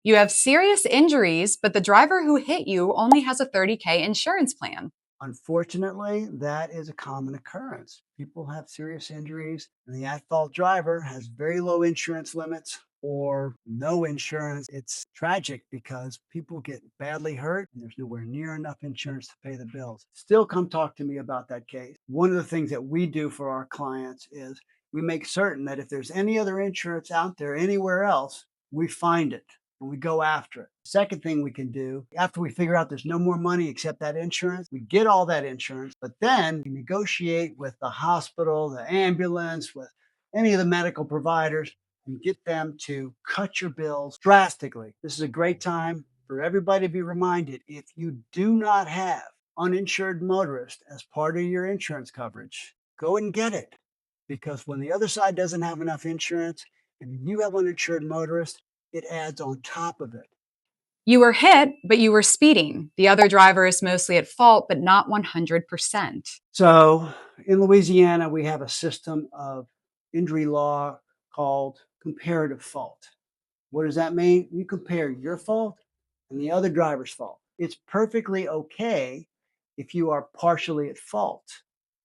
You have serious injuries, but the driver who hit you only has a 30K insurance plan. Unfortunately, that is a common occurrence. People have serious injuries, and the at fault driver has very low insurance limits or no insurance. It's tragic because people get badly hurt and there's nowhere near enough insurance to pay the bills. Still, come talk to me about that case. One of the things that we do for our clients is we make certain that if there's any other insurance out there anywhere else, we find it and we go after it. Second thing we can do after we figure out there's no more money except that insurance, we get all that insurance, but then we negotiate with the hospital, the ambulance, with any of the medical providers and get them to cut your bills drastically. This is a great time for everybody to be reminded if you do not have uninsured motorist as part of your insurance coverage, go and get it. Because when the other side doesn't have enough insurance and you have uninsured motorist, it adds on top of it. You were hit, but you were speeding. The other driver is mostly at fault, but not 100%. So in Louisiana, we have a system of injury law called comparative fault. What does that mean? You compare your fault and the other driver's fault. It's perfectly okay if you are partially at fault.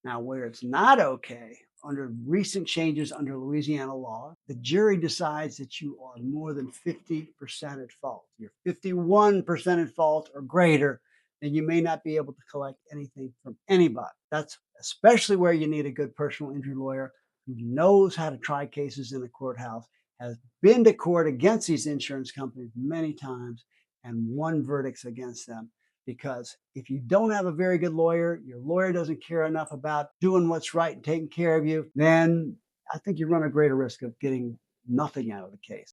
Now, where it's not okay, under recent changes under Louisiana law, the jury decides that you are more than 50% at fault. You're 51% at fault or greater, then you may not be able to collect anything from anybody. That's especially where you need a good personal injury lawyer who knows how to try cases in the courthouse, has been to court against these insurance companies many times and won verdicts against them. Because if you don't have a very good lawyer, your lawyer doesn't care enough about doing what's right and taking care of you, then I think you run a greater risk of getting nothing out of the case.